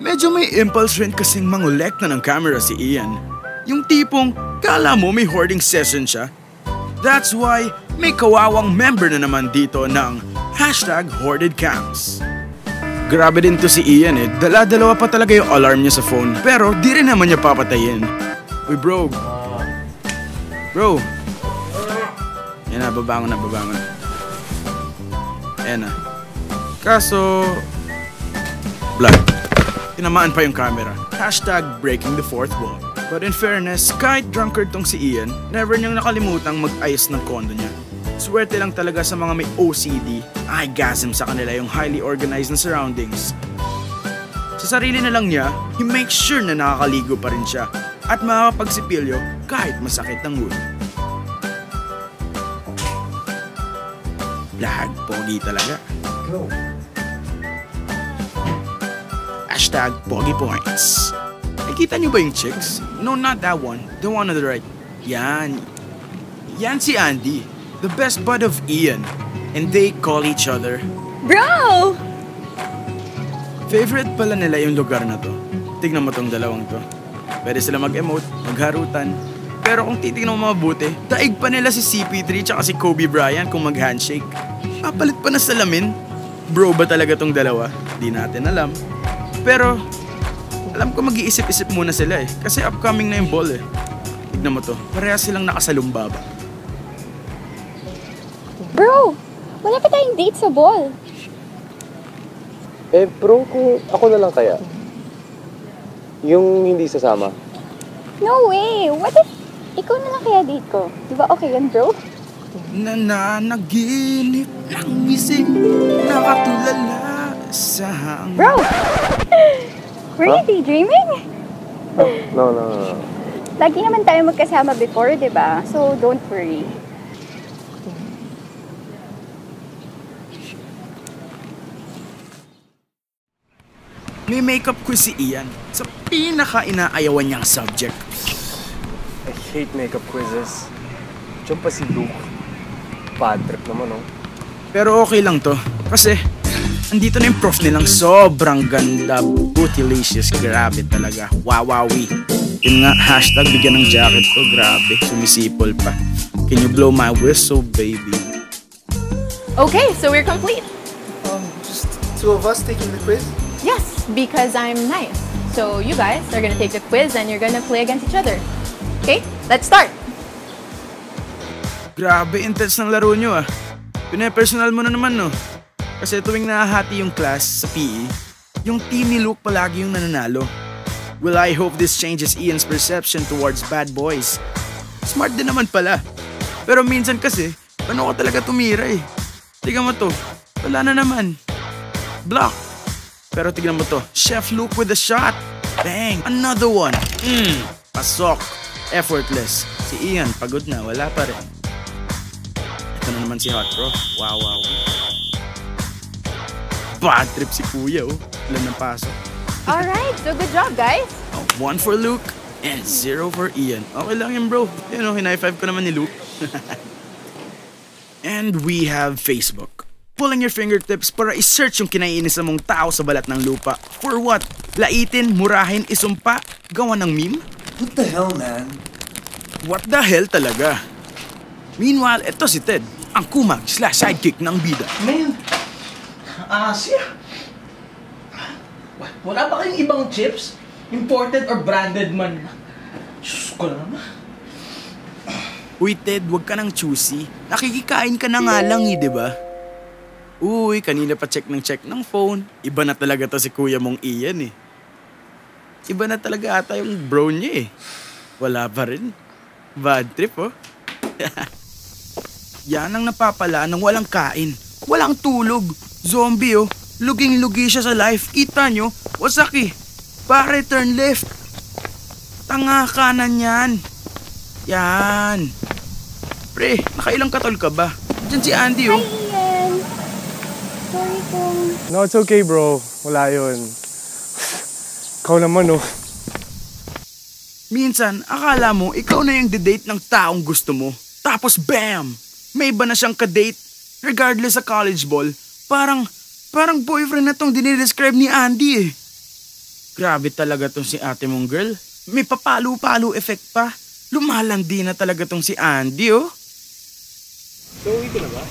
Medyo may impulse rin kasing mangolekta ng camera si Ian. Yung tipong, kala mo may hoarding session siya. That's why may kawawang member na naman dito ng #HoardedCams. Grabe din to si Ian eh. Dala-dalawa pa talaga yung alarm niya sa phone. Pero di rin naman niya papatayin. Uy bro. Bro. Yan na, babangon na. Ayan na. Kaso... blood. Tinamaan pa yung camera. #breaking the fourth wall. But in fairness, kahit drunkard tong si Ian, never niyang nakalimutang mag-ayos ng kondo niya. Swerte lang talaga sa mga may OCD. Gasm sa kanila yung highly organized na surroundings. Sa sarili na lang niya, he makes sure na nakakaligo pa rin siya at makakapagsipilyo kahit masakit ang ulo. Lag, pogi talaga. Go. #Pogi Points. Nakita niyo ba yung chicks? No, not that one. The one on the right. Yan. Yan si Andy. The best bud of Ian. And they call each other Bro! favorite pala nila yung lugar na to. Tignan mo tong dalawang to. Pwede sila mag-emote, magharutan. Pero kung titignan mo mabuti, daig pa nila si CP3 tsaka si Kobe Bryant kung mag-handshake. Palit pa na salamin. Bro ba talaga tong dalawa? Di natin alam. Pero, alam ko mag-iisip-isip muna sila eh. Kasi upcoming na yung ball eh. Tignan mo to, pareha silang nakasalumbaba. Bro, wala pa tayong date sa ball. Bro, kung ako na lang kaya? Yung hindi sasama? No way! What if ikaw na lang kaya date ko? Di ba okay yan, bro? Nananaginip ng gising, nakatulala sa hangin. Bro! Were you daydreaming? No. Lagi naman tayo magkasama before, di ba? So, don't worry. May makeup quiz si Ian sa pinaka-inaayawan niyang subject. I hate makeup quizzes. Diyan pa si Luke. Bad trip naman, oh. Pero okay lang to. Kasi, andito na yung prof nilang sobrang ganda. Bootylicious. Grabe talaga. Wawawi. Yun nga, #bigyan ng jacket to. Grabe. Sumisipol pa. Can you blow my whistle, baby? Okay, so we're complete. Just two of us taking the quiz? Yes, because I'm nice. So you guys are gonna take the quiz and you're gonna play against each other. Okay, let's start. Grabe, intense ng laro nyo ah. Pine-personal mo na naman no. Kasi tuwing nahahati yung class sa PE, yung team ni Luke palagi yung nananalo. Well, I hope this changes Ian's perception towards bad boys. Smart din naman pala. Pero minsan kasi, paano ka talaga tumira eh. Tignan mo to, wala na naman. Block. Pero tignan mo to, Chef Luke with a shot. Bang, another one. Pasok. Effortless. Si Ian, pagod na, wala pa rin. Ito na naman si Hot Bro. Wow. Bad trip si Kuya, oh. Ilan ng pasok. Alright, so good job, guys. 1 for Luke and 0 for Ian. Okay lang yun, bro. Yun, oh, high-five ko naman ni Luke. And we have Facebook. Pulling your fingertips para i-search yung kinaiinis mong tao sa balat ng lupa. For what? Laitin, murahin, isumpa? Gawa ng meme? What the hell, man? What the hell talaga? Meanwhile, eto si Ted, ang kumag/sidekick ng bida. Man, Asia. Wala ba kayong ibang chips? Imported or branded man? Diyos ko naman. Uy Ted, wag ka nang choosy. Nakikikain ka na nga lang eh, di ba? Uy, kanina pa check ng phone. Iba na talaga to si kuya mong Ian eh. Iba na talaga ata yung bro niya eh. Wala pa rin. Bad trip oh. Yan ang napapala ng walang kain. Walang tulog. Zombie oh. Luging-lugi siya sa life. Kita nyo? Wasak eh. Pare, turn left. Tanga kanan yan. Yan. Pre, nakailang katol ka ba? Diyan si Andy oh. Hi, Ian. Sorry kung... No, it's okay, bro. Wala yun. Ikaw naman, oh. Minsan, akala mo ikaw na yung date ng taong gusto mo. Tapos bam! May iba na siyang kadate. Regardless sa college ball, parang Parang boyfriend na tong dinidescribe ni Andy eh. Grabe talaga tong si ate mong girl. May papalo-palo effect pa. Lumalandi na talaga tong si Andy oh. So, uwi ko na ba?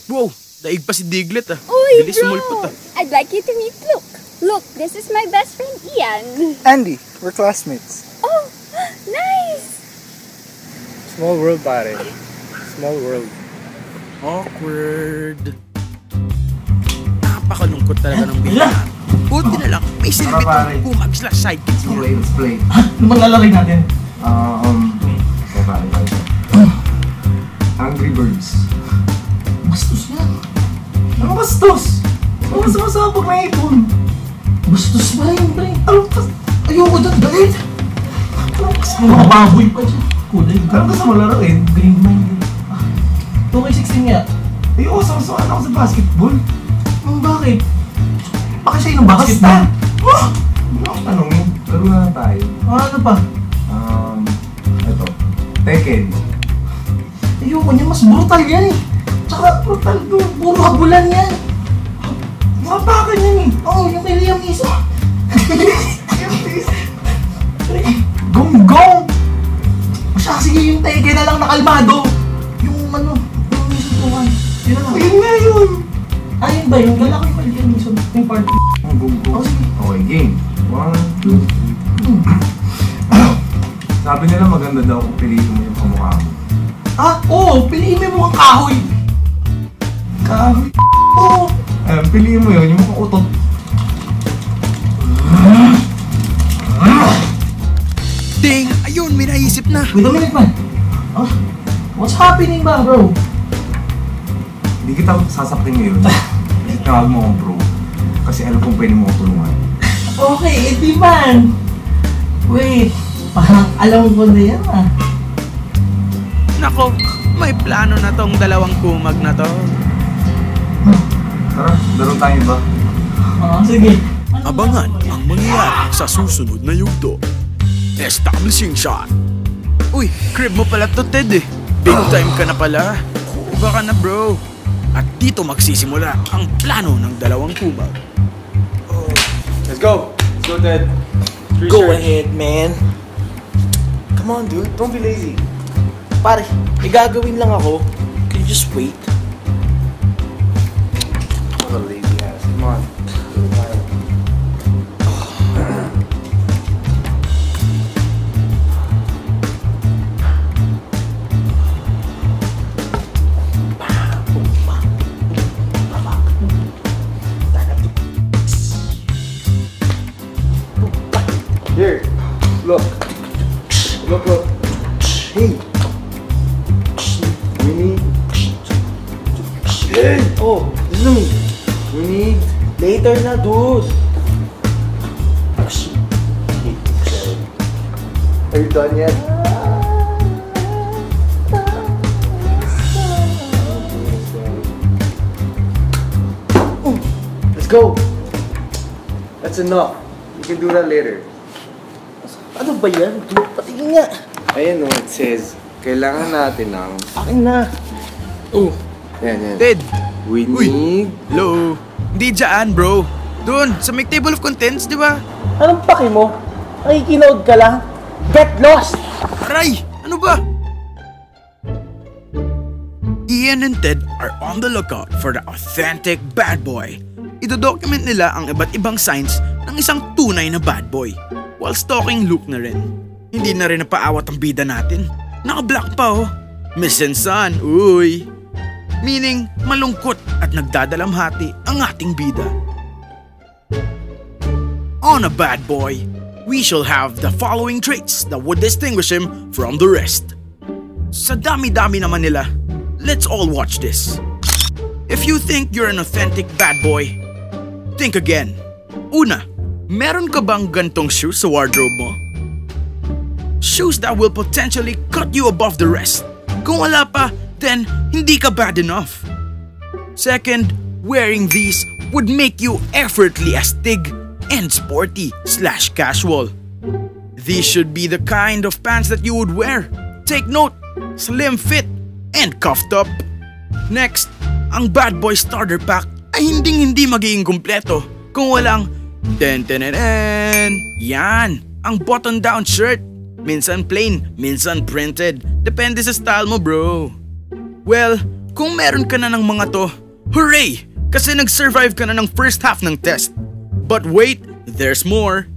Wow, daig pa si Diglett ah. Uy, Bilis bro! sumulpot ah. I'd like you to meet Luke. Look, this is my best friend, Ian. Andy, we're classmates. Oh, nice! Small world, pare. Small world. Awkward. Napakalungkot talaga ng bigla. Buti na lang, may silbi tong kumag/sidekicks niya. Let's play. Ano bang lalaki natin? Okay, pare. Angry Birds. Bastos yan. Ano bastos? Ano masama pag may ipon? Bastos ba yun, pre? Ayoko dyan, galit. Mga baboy pa dyan. Kulay. Ano gusto mo laruin? Green man. 2K16 nga. Ayoko, sama-sama ako sa basketball. Bakit? Bakit siya yung basketball? Ano ang tanongin? Laro na tayo. Ano pa? Ito. Tekken. Ayoko niya, mas brutal yan eh. Tsaka brutal doon, puro habulan yan. Mga baka niyan eh. Oo, yung kay Liam Neeson. Gong-gong! Siya sige yung teke na lang nakalmado. Yung ano, yung Neeson tuwan. Yun na lang. Ayun nga yun! Ayun ba yun? Gala ko yung kay Liam Neeson. Yung part. Ang gunggo. Oh, sige. Okay, game. 1, 2, 3. Sabi nila maganda daw kung piliin mo yung kamukha mo. Ah, oo, piliin mo yung mukhang kahoy. Kahoy? Oo. Piliin mo yun, yung mukhang utot. Ding! Ayun, may naisip na. Wait a minute, man. What's happening ba, bro? Hindi kita sasaktin ngayon. Kasi tawag mo akong bro. Kasi alam kong pwede mo akong tulungan. Okay, edi man. Wait, parang alam ko na yan ah. Nako, may plano na tong dalawang kumag na to. Tara, laro tayo ba? Sige. Abangan ang mangyayari sa susunod na yugto. Establishing shot. Uy, crib mo pala to, Ted eh. Big time ka na pala. Iba ka na, bro. At dito magsisimula ang plano ng dalawang kumag. Let's go! Let's go, Ted. Go ahead, man. Come on, dude. Don't be lazy. Pare, may gagawin lang ako. Can you just wait? What a lazy ass. Come on. Here, look. Look. Hey. We need. Hey. Oh, listen to me. We need. Later na, dude. Are you done yet? Let's go. That's enough. You can do that later. Ano ba yan? Dude, patingin nga. Ayan o, it says, kailangan natin ng... Akin na. Oh, Yan. Ted. We Uy. need... Hello. Hindi dyan, bro. Doon, sa may table of contents, di ba? Anong paki mo? Nakikinood ka lang? Get lost! Aray! Ano ba? Ian and Ted are on the lookout for the authentic bad boy. Idodocument nila ang iba't ibang signs ng isang tunay na bad boy while stalking Luke na rin. Hindi na rin napaawat ang bida natin. Naka-black pa oh. Missing son, uy. Meaning, malungkot at nagdadalamhati ang ating bida. On a bad boy, we shall have the following traits that would distinguish him from the rest. Sa dami-dami naman nila, let's all watch this. If you think you're an authentic bad boy, think again. Una, meron ka bang gantong shoes sa wardrobe mo? Shoes that will potentially cut you above the rest. Kung wala pa, then hindi ka bad enough. Second, wearing these would make you effortlessly astig and sporty/casual. These should be the kind of pants that you would wear. Take note, slim fit and cuffed up. Next, ang Bad Boy Starter Pack ay hindi magiging kumpleto kung walang ten. Yan, ang button-down shirt. Minsan plain, minsan printed. Depende sa style mo, bro. Well, kung meron ka na ng mga to, hooray! Kasi nag-survive ka na ng first half ng test. But wait, there's more.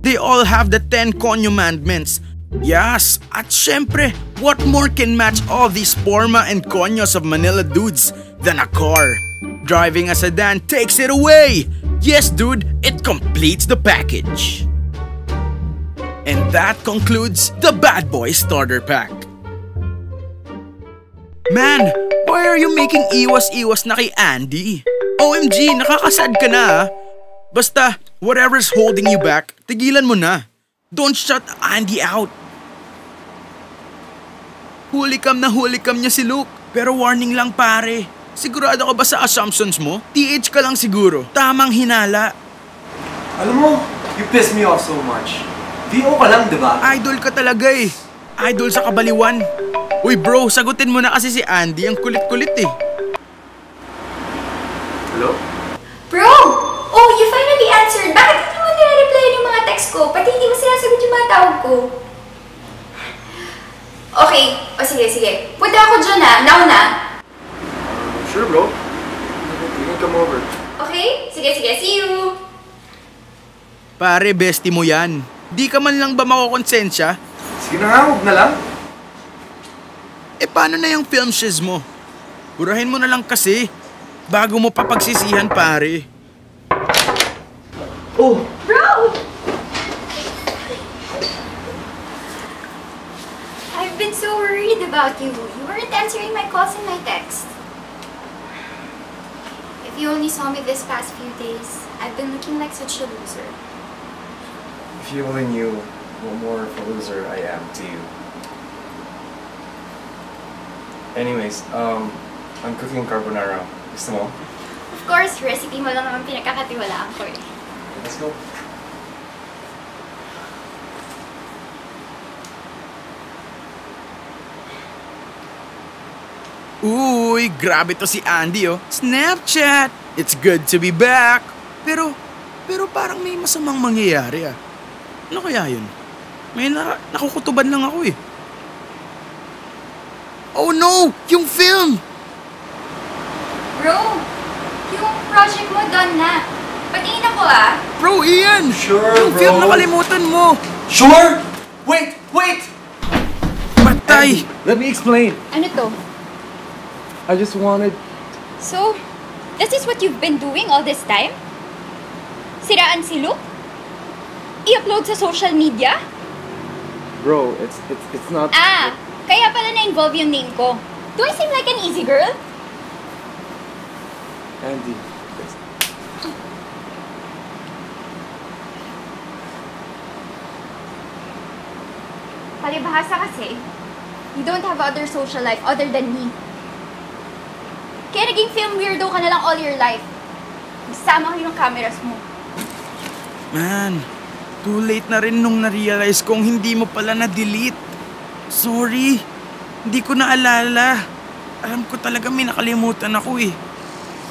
They all have the 10 commandments. Yes, at syempre, what more can match all these forma and conyos of Manila dudes than a car? Driving a sedan takes it away! Yes, dude, it completes the package. And that concludes the Bad Boy Starter Pack. Man, why are you making iwas-iwas na kay Andy? OMG, nakakasad ka na ah. Basta, whatever's holding you back, tigilan mo na. Don't shut Andy out. Hulikam niya si Luke. Pero warning lang pare. Sigurado ka ba sa assumptions mo? TH ka lang siguro. Tamang hinala. Alam mo, you piss me off so much. VO ka lang, diba? Idol ka talaga eh. Idol sa kabaliwan. Uy bro, sagutin mo na kasi si Andy. Ang kulit-kulit eh. Hello? Bro! Oh, you finally answered! Bakit hindi mo nire-reply yung mga text ko? Pati hindi mo sinasagot yung mga tawag ko. Okay. O sige. Punta ako dyan na. Now na. Sure, bro. You can come over. Okay? Sige. See you! Pare, bestie mo yan. Di ka man lang ba makukonsensya? Sige na nga, huwag na lang. Eh paano na yung film shiz mo? Burahin mo na lang kasi. Bago mo papagsisihan pare. Oh! Bro! I've been so worried about you. You weren't answering my calls and my texts. If you only saw me this past few days, I've been looking like such a loser. If you only knew what more of a loser I am to you. Anyways, I'm cooking carbonara. Gusto mo? Of course, recipe mo lang naman pinagkakatiwalaan ko eh. Let's go. Uy, grabe to si Andy oh. Snapchat! It's good to be back! Pero parang may masamang mangyayari ah. Ano kaya yun? May nakukutuban lang ako eh. Oh no! Yung film! Bro, yung project mo done na. Patingin ako ah. Bro, Ian! Sure, yung bro. film nakalimutan mo! Sure! Wait! Patay! Let me explain. Ano to? I just wanted... So, this is what you've been doing all this time? Siraan si Luke? I-upload sa social media? Bro, it's not... Ah, kaya pala na-involve yung name ko. Do I seem like an easy girl? Andy. Palibhasa kasi, you don't have other social life other than me. Kaya naging film weirdo ka na lang all your life. Isama ko yung cameras mo. Man, too late na rin nung na-realize kong hindi mo pala na-delete. Sorry, hindi ko naalala. Alam ko talaga may nakalimutan ako eh.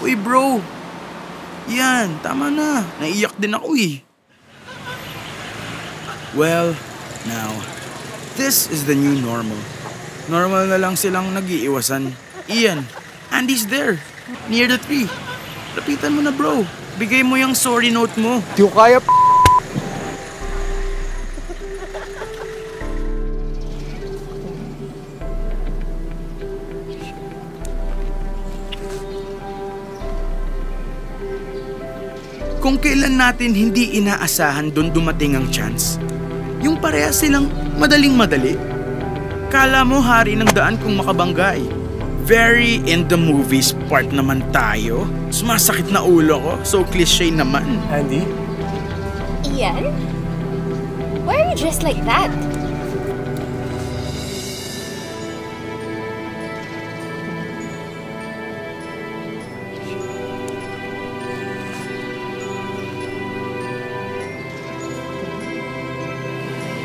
Uy bro, yan, tama na. Naiyak din ako eh. Well, now, this is the new normal. Normal na lang silang nag-iiwasan. Ian, Andy's there, near the tree. Lapitan mo na bro. Bigay mo yung sorry note mo. Di ko kaya Kung kailan natin hindi inaasahan doon dumating ang chance. Yung parehas silang madaling-madali. Kala mo hari ng daan kung makabangga eh. Very in the movies part naman tayo. Sumasakit na ulo ko, so cliche naman. Andy? Ian? Why are you dressed like that?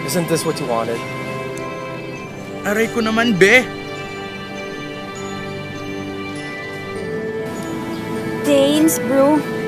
Isn't this what you wanted? Aray ko naman, be. Thanks, bro.